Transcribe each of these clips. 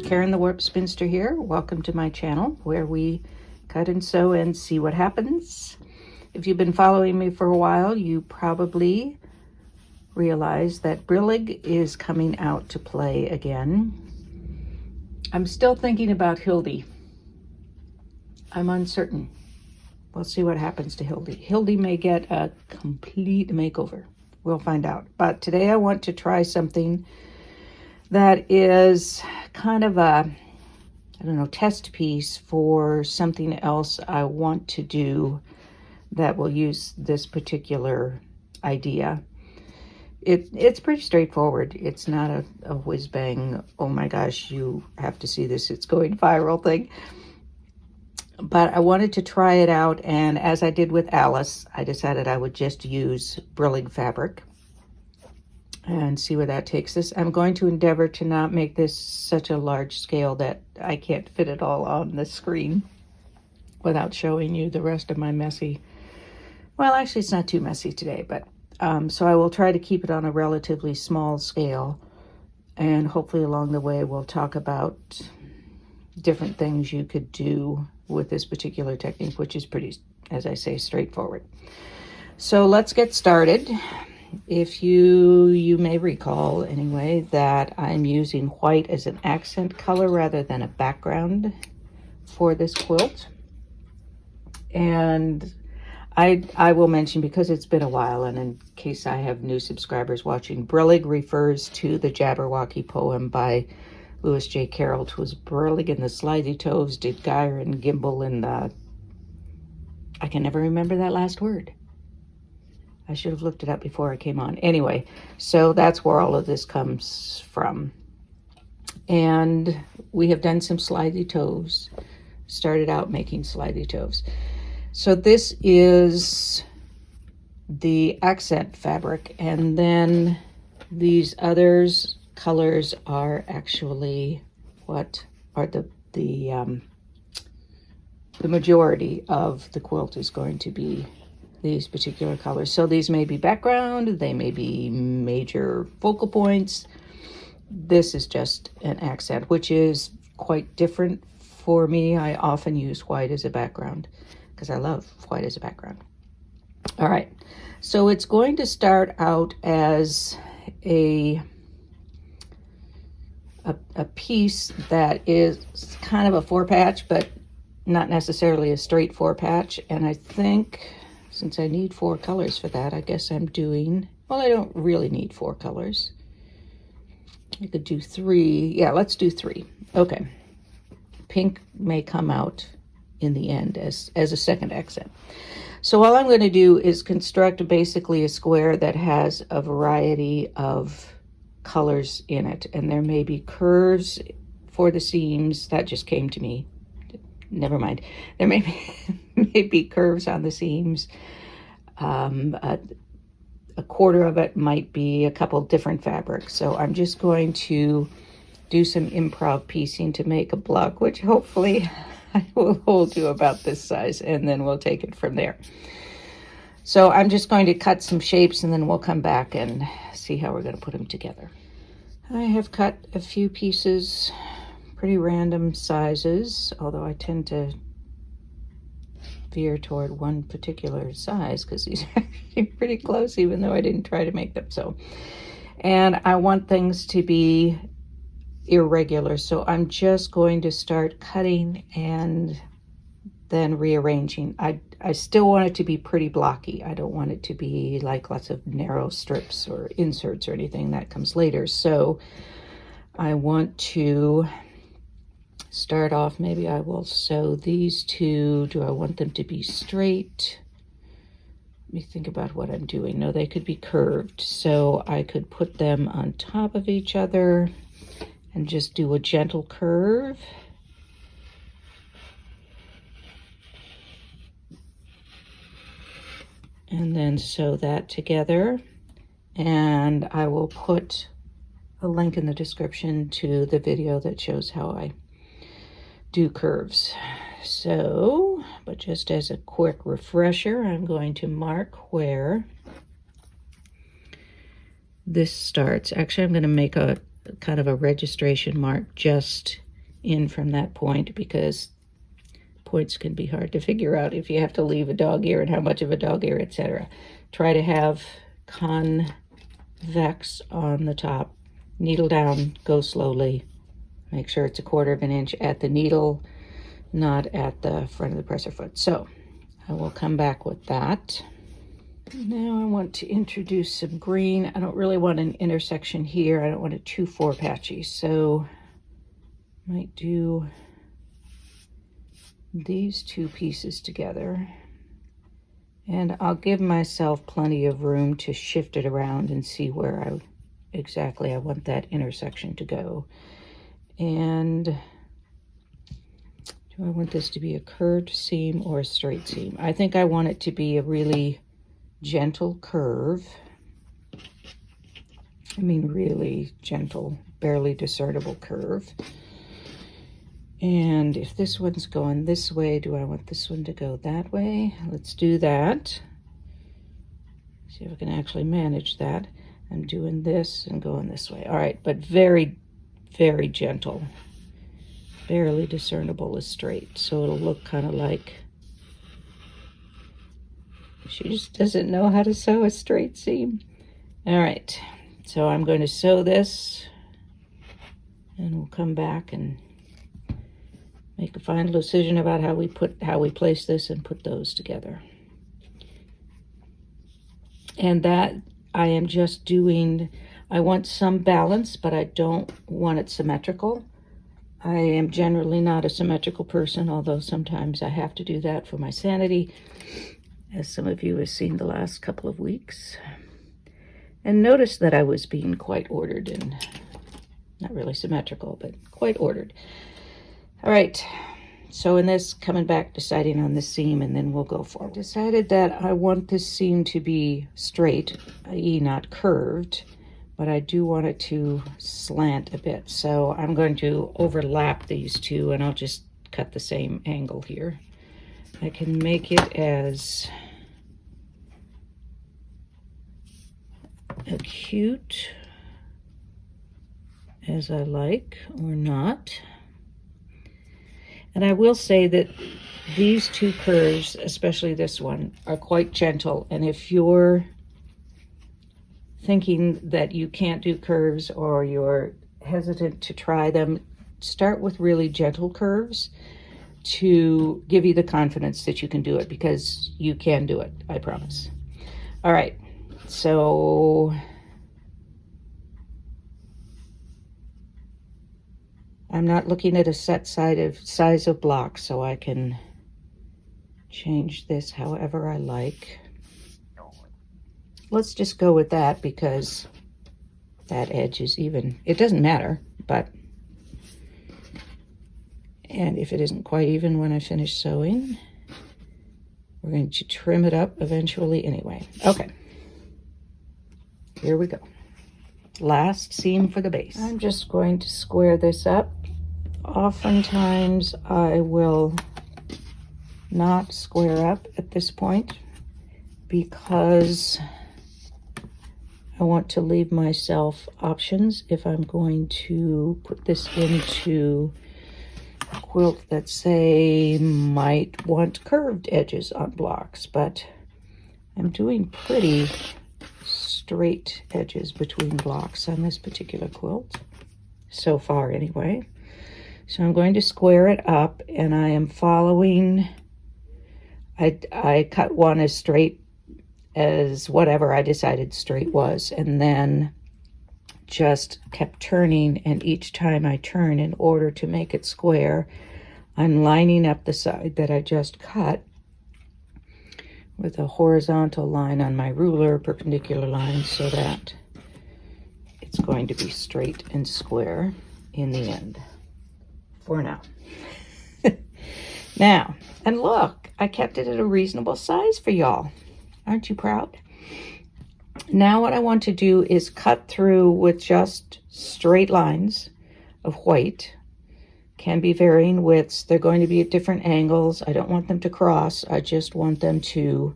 Karen the Warp Spinster here. Welcome to my channel where we cut and sew and see what happens. If you've been following me for a while, you probably realize that Brillig is coming out to play again. I'm still thinking about Hildy. I'm uncertain. We'll see what happens to Hildy. Hildy may get a complete makeover. We'll find out. But today I want to try something that is kind of a, test piece for something else I want to do that will use this particular idea. It's pretty straightforward. It's not a whiz-bang, oh my gosh, you have to see this, it's going viral thing. But I wanted to try it out, and as I did with Alice, I decided I would just use Brillig fabric and see where that takes us. I'm going to endeavor to not make this such a large scale that I can't fit it all on the screen without showing you the rest of my messy, well, actually it's not too messy today, but so I will try to keep it on a relatively small scale, and hopefully along the way we'll talk about different things you could do with this particular technique, which is pretty, as I say, straightforward. So let's get started. If you may recall anyway that I'm using white as an accent color rather than a background for this quilt. And I will mention, because it's been a while, and in case I have new subscribers watching, Brillig refers to the Jabberwocky poem by Lewis J. Carroll. 'Twas Brillig in the slithy toves did gyre and gimble in the... I can never remember that last word. I should have looked it up before I came on. Anyway, so that's where all of this comes from. And we have done some slithy toves. Started out making slithy toves. So this is the accent fabric, and then these others colors are actually what are the majority of the quilt is going to be these particular colors. So these may be background, they may be major focal points. This is just an accent, which is quite different for me. I often use white as a background because I love white as a background. All right, so it's going to start out as a piece that is kind of a four patch, but not necessarily a straight four patch. And I think since I need 4 colors for that, I guess I'm doing, well, I don't really need 4 colors. I could do 3. Yeah, let's do 3. Okay. Pink may come out in the end as a second accent. So all I'm going to do is construct basically a square that has a variety of colors in it. And there may be curves for the seams. That just came to me. Never mind. There may be curves on the seams. A quarter of it might be a couple different fabrics. So I'm just going to do some improv piecing to make a block, which hopefully I will hold to about this size, and then we'll take it from there. So I'm just going to cut some shapes, and then we'll come back and see how we're going to put them together. I have cut a few pieces, pretty random sizes, although I tend to veer toward one particular size because these are actually pretty close, even though I didn't try to make them so. And I want things to be irregular, so I'm just going to start cutting and then rearranging. I still want it to be pretty blocky. I don't want it to be like lots of narrow strips or inserts or anything that comes later. So I want to start off, maybe I will sew these 2. Do I want them to be straight? Let me think about what I'm doing. No, they could be curved. So I could put them on top of each other and just do a gentle curve. And then sew that together. And I will put a link in the description to the video that shows how I do curves. So, but just as a quick refresher, I'm going to mark where this starts. Actually, I'm going to make a kind of a registration mark just in from that point, because points can be hard to figure out if you have to leave a dog ear and how much of a dog ear, etc. Try to have convex on the top. Needle down, go slowly. Make sure it's 1/4 of an inch at the needle, not at the front of the presser foot. So I will come back with that. Now I want to introduce some green. I don't really want an intersection here. I don't want it too 4-patchy, so I might do these 2 pieces together, and I'll give myself plenty of room to shift it around and see where exactly I want that intersection to go. And do I want this to be a curved seam or a straight seam? I think I want it to be a really gentle curve. I mean really gentle, barely discernible curve. And if this one's going this way, do I want this one to go that way? Let's do that. See if I can actually manage that. I'm doing this and going this way. All right, but very, very gentle. Barely discernible as straight. So it'll look kind of like she just doesn't know how to sew a straight seam. All right, so I'm going to sew this, and we'll come back and make a final decision about how we place this and put those together. And that I am just doing, I want some balance, but I don't want it symmetrical. I am generally not a symmetrical person, although sometimes I have to do that for my sanity, as some of you have seen the last couple of weeks. And notice that I was being quite ordered and not really symmetrical, but quite ordered. All right, so in this, coming back, deciding on the seam, and then we'll go forward. I decided that I want this seam to be straight, i.e. not curved, but I do want it to slant a bit. So I'm going to overlap these 2, and I'll just cut the same angle here. I can make it as acute as I like or not. And I will say that these 2 curves, especially this one, are quite gentle. And if you're thinking that you can't do curves or you're hesitant to try them, start with really gentle curves to give you the confidence that you can do it, because you can do it, I promise. All right, so I'm not looking at a set size of blocks, so I can change this however I like. Let's just go with that, because that edge is even. It doesn't matter, but, and if it isn't quite even when I finish sewing, we're going to trim it up eventually anyway. Okay, here we go. Last seam for the base. I'm just going to square this up. Oftentimes I will not square up at this point because I want to leave myself options if I'm going to put this into a quilt that, say, might want curved edges on blocks, but I'm doing pretty straight edges between blocks on this particular quilt, so far anyway. So I'm going to square it up, and I am following, I cut one as straight as whatever I decided straight was, and then just kept turning, and each time I turn, in order to make it square, I'm lining up the side that I just cut with a horizontal line on my ruler, perpendicular line, so that it's going to be straight and square in the end, for now. Now, and look, I kept it at a reasonable size for y'all. Aren't you proud? Now what I want to do is cut through with just straight lines of white. Can be varying widths. They're going to be at different angles. I don't want them to cross. I just want them to,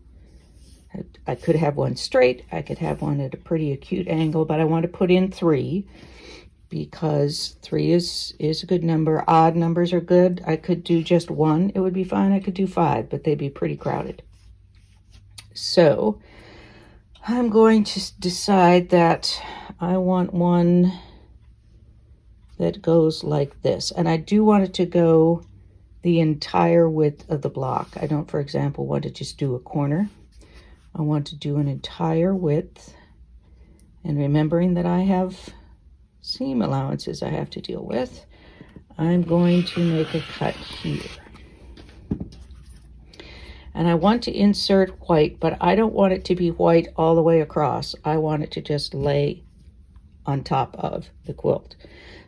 I could have one straight. I could have one at a pretty acute angle, but I want to put in 3. because 3 is a good number. Odd numbers are good. I could do just 1. It would be fine. I could do 5, but they'd be pretty crowded. So I'm going to decide that I want one that goes like this. And I do want it to go the entire width of the block. I don't, for example, want to just do a corner. I want to do an entire width. And remembering that I have seam allowances I have to deal with, I'm going to make a cut here. And I want to insert white, but I don't want it to be white all the way across. I want it to just lay on top of the quilt.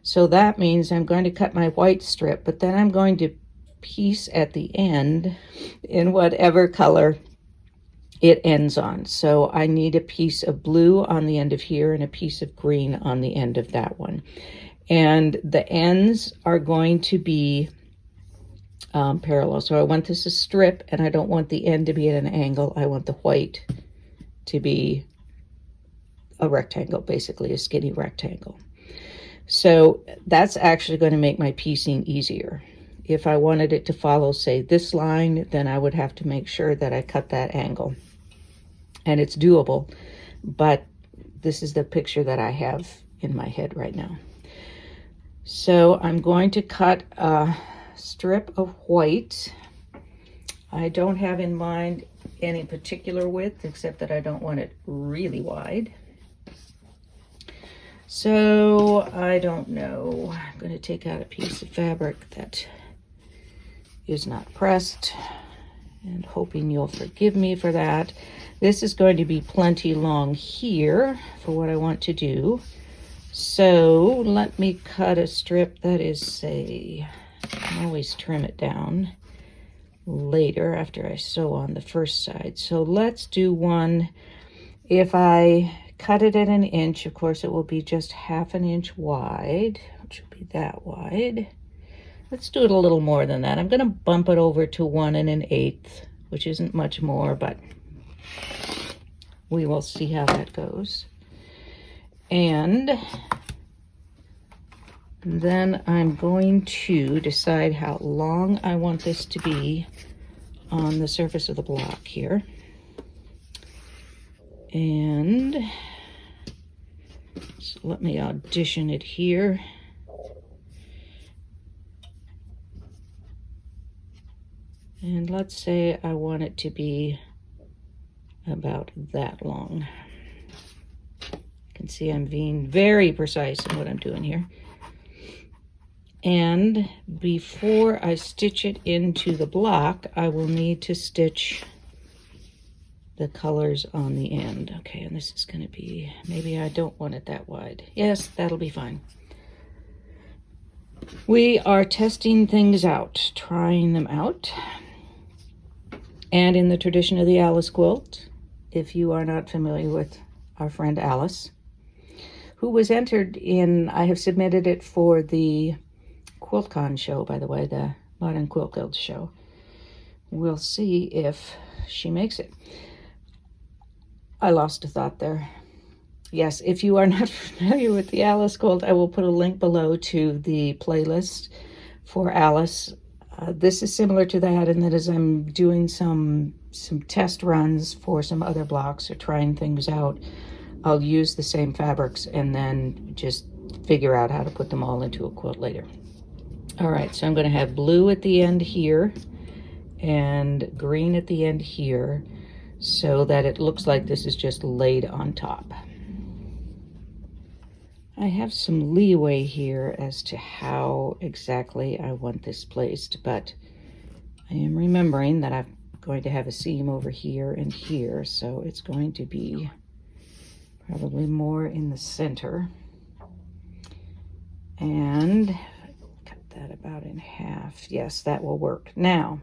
So that means I'm going to cut my white strip, but then I'm going to piece at the end in whatever color it ends on. So I need a piece of blue on the end of here and a piece of green on the end of that one. And the ends are going to be parallel. So I want this a strip, and I don't want the end to be at an angle. I want the white to be a rectangle, basically a skinny rectangle. So that's actually going to make my piecing easier. If I wanted it to follow, say, this line, then I would have to make sure that I cut that angle. And it's doable, but this is the picture that I have in my head right now. So I'm going to cut a strip of white. I don't have in mind any particular width, except that I don't want it really wide. So I don't know. I'm going to take out a piece of fabric that is not pressed, and hoping you'll forgive me for that. This is going to be plenty long here for what I want to do. So let me cut a strip that is, say, I can always trim it down later after I sew on the first side. So let's do one. If I cut it at 1 inch, of course, it will be just 1/2 inch wide, which will be that wide. Let's do it a little more than that. I'm going to bump it over to 1 1/8, which isn't much more, but we will see how that goes. And then I'm going to decide how long I want this to be on the surface of the block here. And so let me audition it here. And let's say I want it to be about that long. You can see I'm being very precise in what I'm doing here. And before I stitch it into the block, I will need to stitch the colors on the end. Okay, and this is going to be, maybe I don't want it that wide. Yes, that'll be fine. We are testing things out, trying them out. And in the tradition of the Alice quilt, if you are not familiar with our friend Alice, who was entered in, I have submitted it for the QuiltCon show, by the way, the Modern Quilt Guild show. We'll see if she makes it. I lost a thought there. Yes, if you are not familiar with the Alice quilt, I will put a link below to the playlist for Alice. This is similar to that in that as I'm doing some test runs for some other blocks or trying things out, I'll use the same fabrics and then just figure out how to put them all into a quilt later. All right, so I'm going to have blue at the end here and green at the end here so that it looks like this is just laid on top. I have some leeway here as to how exactly I want this placed, but I am remembering that I'm going to have a seam over here and here, so it's going to be probably more in the center. And cut that about in half. Yes, that will work. Now,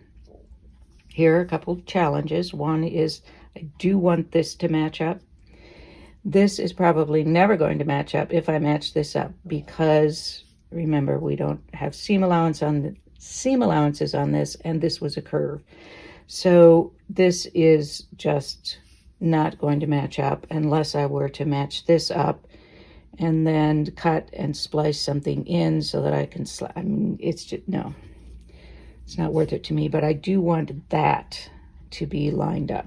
here are a couple of challenges. One is I do want this to match up. This is probably never going to match up if I match this up because, remember, we don't have seam allowances on this, and this was a curve. So this is just not going to match up unless I were to match this up and then cut and splice something in so that I can, I mean, it's just, no, it's not worth it to me, but I do want that to be lined up.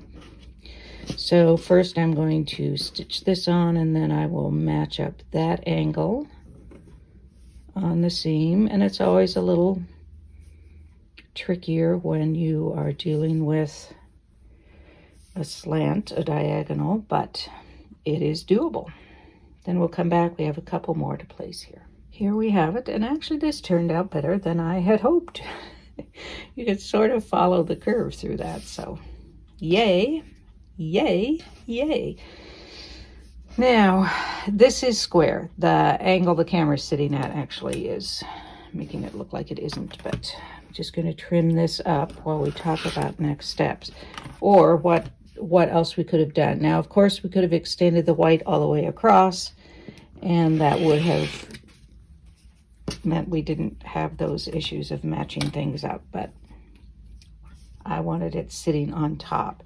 So first I'm going to stitch this on, and then I will match up that angle on the seam. And it's always a little trickier when you are dealing with a slant, a diagonal, but it is doable. Then we'll come back. We have a couple more to place here. Here we have it, and actually this turned out better than I had hoped. You could sort of follow the curve through that, so yay, yay, yay. Now, this is square. The angle the camera's sitting at actually is making it look like it isn't, but I'm just going to trim this up while we talk about next steps, or what else we could have done. Now, of course, we could have extended the white all the way across, and that would have meant we didn't have those issues of matching things up, but I wanted it sitting on top.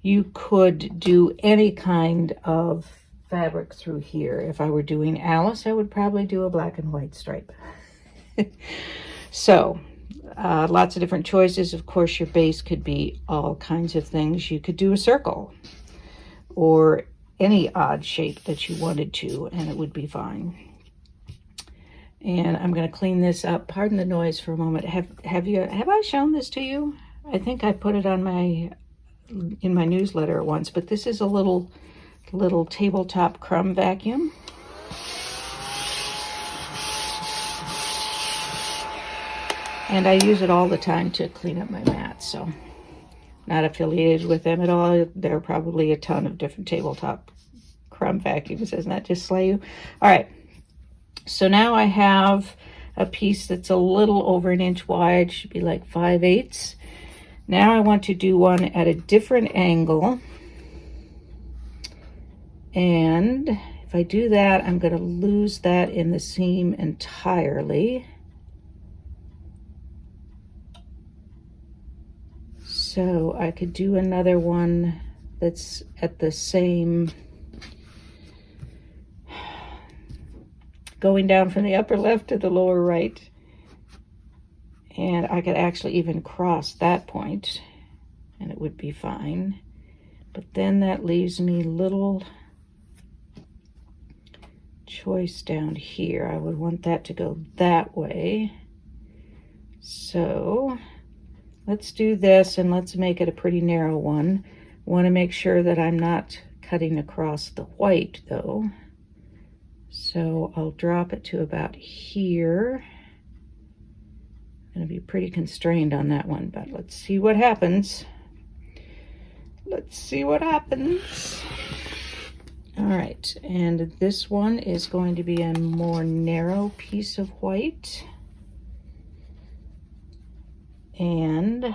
You could do any kind of fabric through here. If I were doing Alice, I would probably do a black and white stripe. So, lots of different choices. Of course, your base could be all kinds of things. You could do a circle or any odd shape that you wanted to, and it would be fine. And I'm going to clean this up. Pardon the noise for a moment. Have I shown this to you? I think I put it on in my newsletter once, but this is a little tabletop crumb vacuum. And I use it all the time to clean up my mats, so not affiliated with them at all. There are probably a ton of different tabletop crumb vacuums. Doesn't that just slay you? All right, so now I have a piece that's a little over 1 inch wide, should be like 5/8. Now I want to do one at a different angle. And if I do that, I'm going to lose that in the seam entirely. So I could do another one that's at the same, going down from the upper left to the lower right. And I could actually even cross that point and it would be fine. But then that leaves me little choice down here. I would want that to go that way. So let's do this, and let's make it a pretty narrow one. I want to make sure that I'm not cutting across the white though. So I'll drop it to about here. I'm going to be pretty constrained on that one, but let's see what happens. Let's see what happens. All right, and this one is going to be a more narrow piece of white. And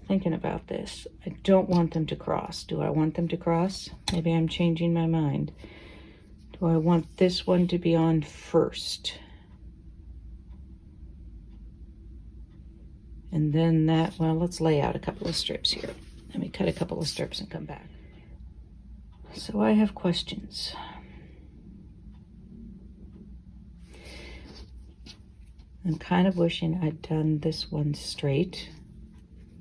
thinking about this, I don't want them to cross. Do I want them to cross? Maybe I'm changing my mind. Do I want this one to be on first? And then that, well, let's lay out a couple of strips here. Let me cut a couple of strips and come back. So I have questions. I'm kind of wishing I'd done this one straight,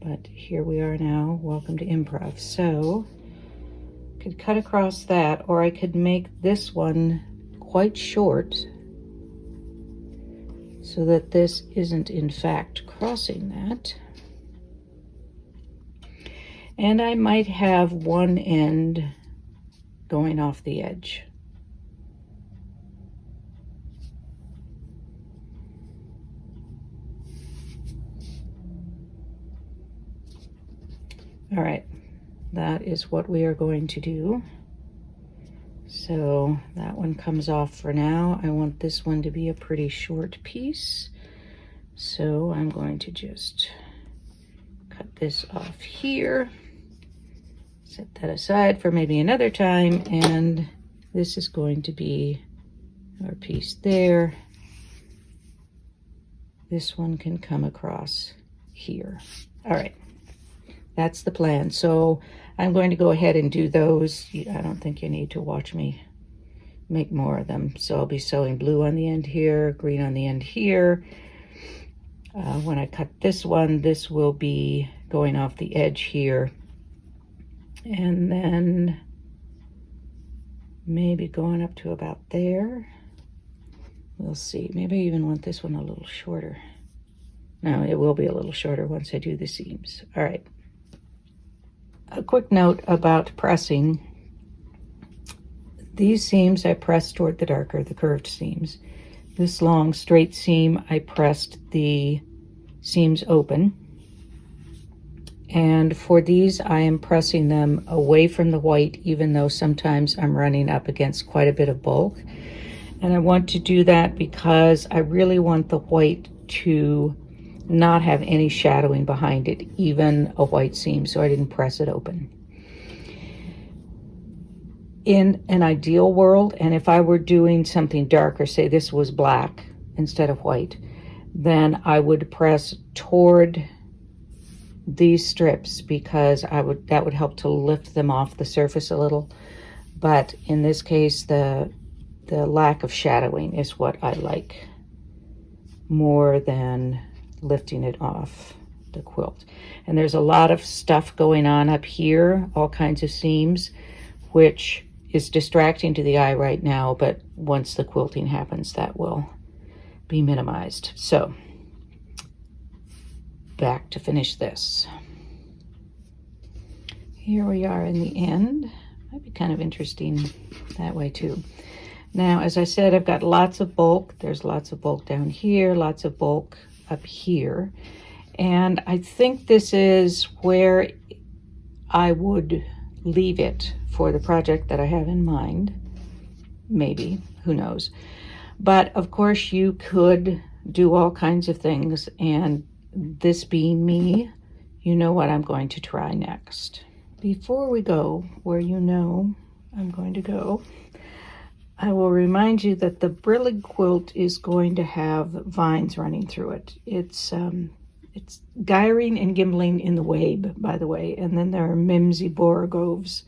but here we are now. Welcome to improv. So I could cut across that, or I could make this one quite short so that this isn't in fact crossing that. And I might have one end going off the edge. All right, that is what we are going to do. So that one comes off for now. I want this one to be a pretty short piece. So I'm going to just cut this off here. Set that aside for maybe another time. And this is going to be our piece there. This one can come across here. All right. That's the plan. So I'm going to go ahead and do those. I don't think you need to watch me make more of them. So I'll be sewing blue on the end here, green on the end here. When I cut this one, this will be going off the edge here. And then maybe going up to about there. We'll see. Maybe I even want this one a little shorter. No, it will be a little shorter once I do the seams. All right. A quick note about pressing. These seams I pressed toward the darker, the curved seams. This long straight seam, I pressed the seams open. And for these, I am pressing them away from the white, even though sometimes I'm running up against quite a bit of bulk. And I want to do that because I really want the white to not have any shadowing behind it, even a white seam, so I didn't press it open. In an ideal world, and if I were doing something darker, say this was black instead of white, then I would press toward these strips because that would help to lift them off the surface a little. But in this case, the lack of shadowing is what I like more than lifting it off the quilt. And there's a lot of stuff going on up here, all kinds of seams, which is distracting to the eye right now, but once the quilting happens, that will be minimized. So back to finish this. Here we are in the end. Might be kind of interesting that way too. Now, as I said, I've got lots of bulk. There's lots of bulk down here, lots of bulk up here. And I think this is where I would leave it for the project that I have in mind. Maybe, who knows. But of course you could do all kinds of things, and this being me, you know what I'm going to try next. Before we go where you know I'm going to go, I will remind you that the Brillig quilt is going to have vines running through it. It's gyring and gimbling in the wabe, by the way, and then there are mimsy borogoves.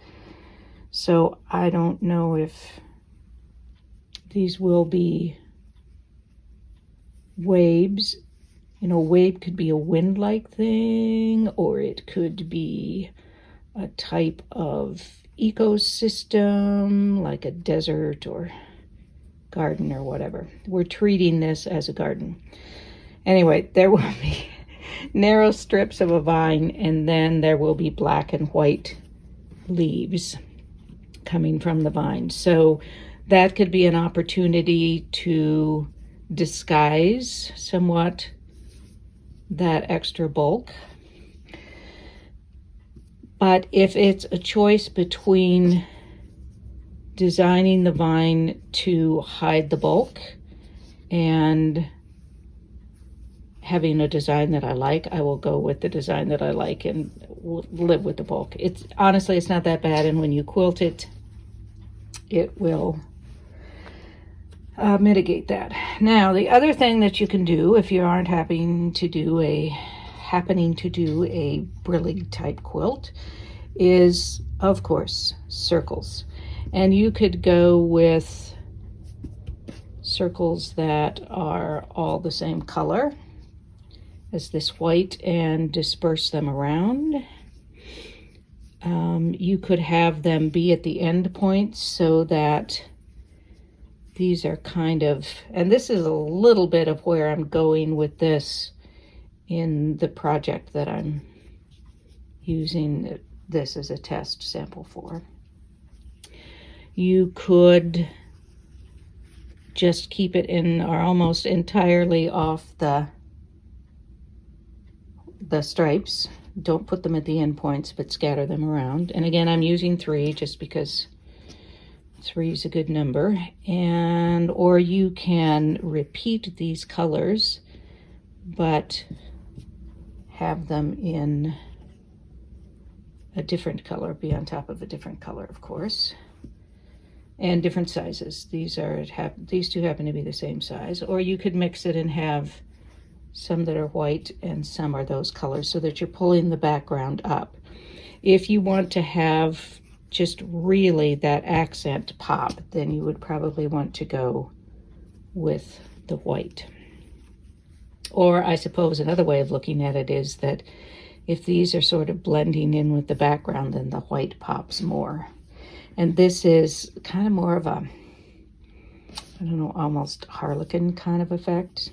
So I don't know if these will be wabes. You know, wabe could be a wind-like thing, or it could be a type of ecosystem, like a desert or garden or whatever. We're treating this as a garden. Anyway, there will be narrow strips of a vine, and then there will be black and white leaves coming from the vine. So that could be an opportunity to disguise somewhat that extra bulk. But if it's a choice between designing the vine to hide the bulk and having a design that I like, I will go with the design that I like and live with the bulk. Honestly, it's not that bad, and when you quilt it, it will mitigate that. Now, the other thing that you can do if you aren't happening to do a Brillig type quilt is, of course, circles. And you could go with circles that are all the same color as this white and disperse them around. You could have them be at the end points so that these are kind of, and this is a little bit of where I'm going with this in the project that I'm using this as a test sample for. You could just keep it in or almost entirely off the stripes. Don't put them at the end points, but scatter them around. And again, I'm using 3 just because 3 is a good number. And or you can repeat these colors, but have them in a different color, be on top of a different color, of course, and different sizes. These two happen to be the same size. Or you could mix it and have some that are white and some are those colors so that you're pulling the background up. If you want to have just really that accent pop, then you would probably want to go with the white. Or I suppose another way of looking at it is that if these are sort of blending in with the background, then the white pops more. And this is kind of more of a, I don't know, almost harlequin kind of effect.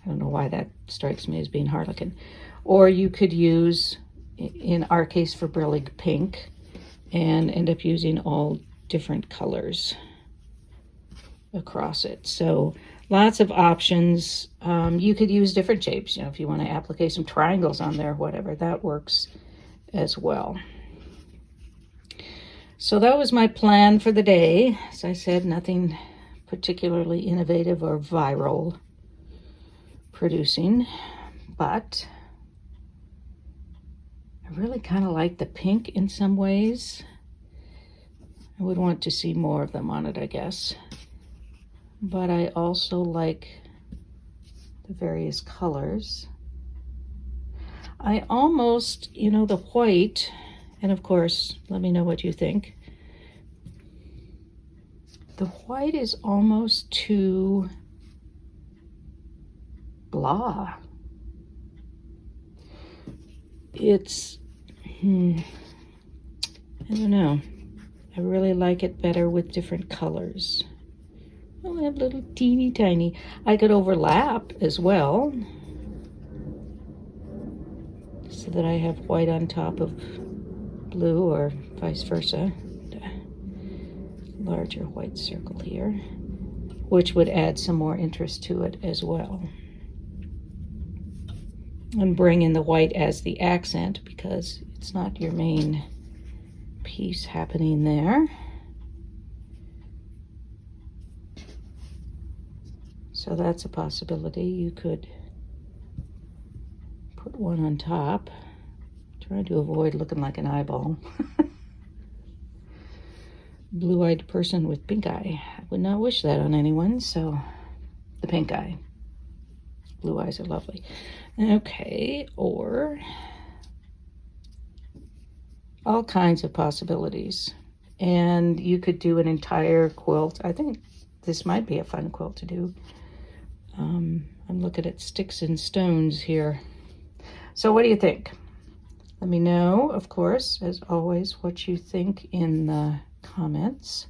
I don't know why that strikes me as being harlequin. Or you could use, in our case, for Brillig pink, and end up using all different colors across it. So lots of options. You could use different shapes, if you want to applique some triangles on there, whatever, that works as well. So that was my plan for the day. As I said, nothing particularly innovative or viral producing, but I really kind of like the pink in some ways. I would want to see more of them on it, I guess. But I also like the various colors. I almost, the white, and of course, let me know what you think. The white is almost too blah. It's, I don't know. I really like it better with different colors. I have little teeny tiny. I could overlap as well, so that I have white on top of blue, or vice versa. Larger white circle here, which would add some more interest to it as well. And bring in the white as the accent, because it's not your main piece happening there. So that's a possibility. You could put one on top. Trying to avoid looking like an eyeball. Blue-eyed person with pink eye. I would not wish that on anyone, so the pink eye. Blue eyes are lovely. Okay, or all kinds of possibilities. And you could do an entire quilt. I think this might be a fun quilt to do. I'm looking at sticks and stones here. So what do you think? Let me know, of course, as always, what you think in the comments.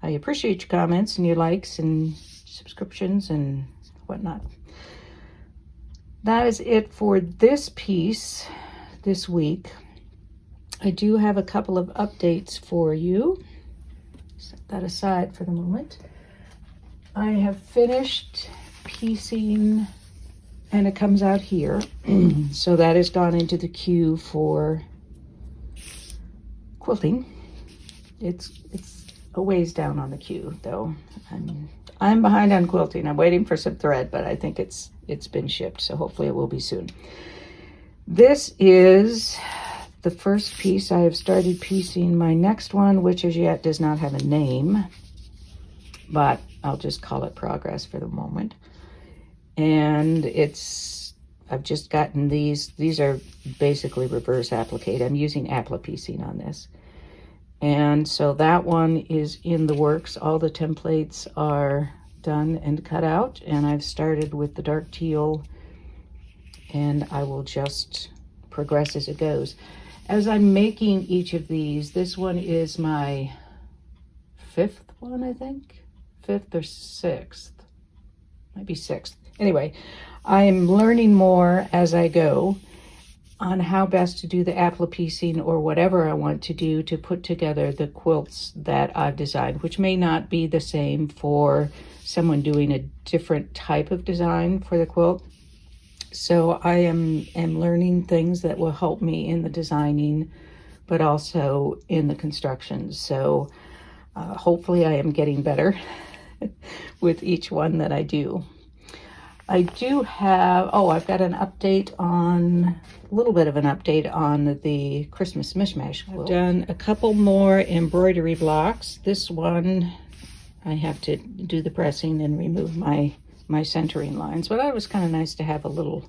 I appreciate your comments and your likes and subscriptions and whatnot. That is it for this piece this week. I do have a couple of updates for you. Set that aside for the moment. I have finished piecing, and it comes out here. So that has gone into the queue for quilting. It's a ways down on the queue, though. I'm behind on quilting. I'm waiting for some thread, but I think it's been shipped, so hopefully it will be soon. This is the first piece. I have started piecing my next one, which as yet does not have a name, but I'll just call it progress for the moment. And I've just gotten these are basically reverse applique. I'm using applique piecing on this. And so that one is in the works. All the templates are done and cut out, and I've started with the dark teal, and I will just progress as it goes. As I'm making each of these, this one is my fifth one, I think. Fifth or sixth. Might be sixth. Anyway, I'm learning more as I go on how best to do the applique piecing or whatever I want to do to put together the quilts that I've designed, which may not be the same for someone doing a different type of design for the quilt. So I am learning things that will help me in the designing, but also in the construction. So hopefully I am getting better with each one that I do. I do have, I've got a little bit of an update on the Christmas Mishmash quilt. I've done a couple more embroidery blocks. This one, I have to do the pressing and remove my centering lines, but it was kind of nice to have a little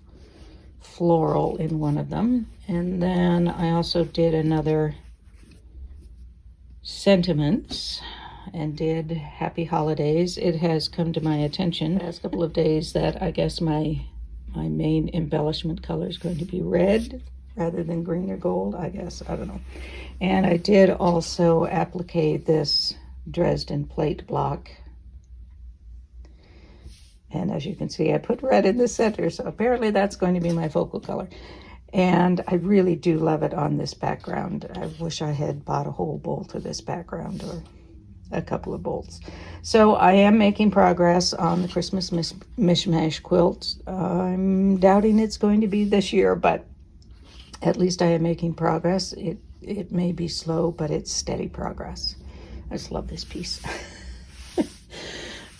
floral in one of them. And then I also did another sentiments and did happy holidays, it has come to my attention the last couple of days that I guess my main embellishment color is going to be red rather than green or gold, I guess. I don't know. And I did also applique this Dresden plate block. And as you can see, I put red in the center, so apparently that's going to be my focal color. And I really do love it on this background. I wish I had bought a whole bolt of this background, or a couple of bolts. So I am making progress on the Christmas mishmash quilt. I'm doubting it's going to be this year, but at least I am making progress. It may be slow, but it's steady progress. I just love this piece.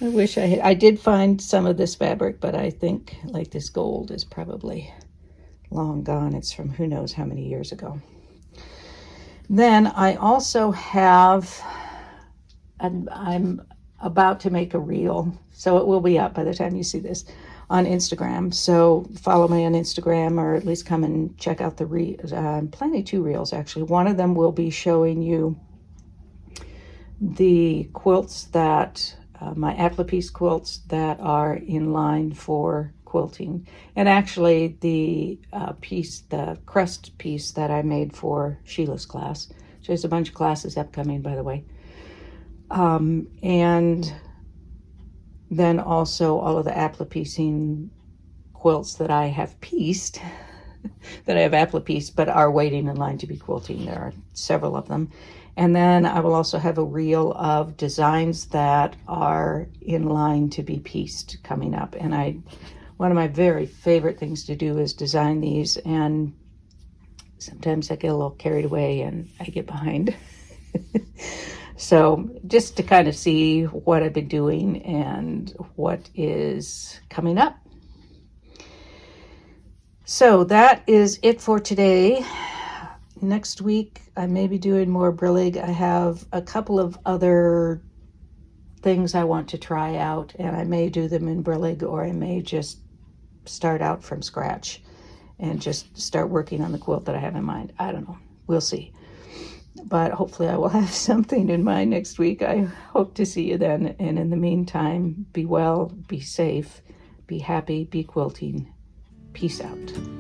I wish I did find some of this fabric, but I think like this gold is probably long gone. It's from who knows how many years ago. Then I also have, I'm about to make a reel, so it will be up by the time you see this on Instagram. So follow me on Instagram, or at least come and check out the reels. I'm planning 2 reels actually. One of them will be showing you the quilts that, my applique quilts that are in line for quilting. And actually the piece, the crust piece that I made for Sheila's class. She has a bunch of classes upcoming, by the way. And then also all of the appliquing quilts that I have pieced, that I have appliqued, but are waiting in line to be quilting. There are several of them. And then I will also have a reel of designs that are in line to be pieced coming up. And one of my very favorite things to do is design these, and sometimes I get a little carried away and I get behind. So just to kind of see what I've been doing and what is coming up. So that is it for today. Next week, I may be doing more brillig. I have a couple of other things I want to try out, and I may do them in brillig, or I may just start out from scratch and just start working on the quilt that I have in mind. I don't know. We'll see. But hopefully I will have something in mind next week. I hope to see you then. And in the meantime, be well, be safe, be happy, be quilting. Peace out.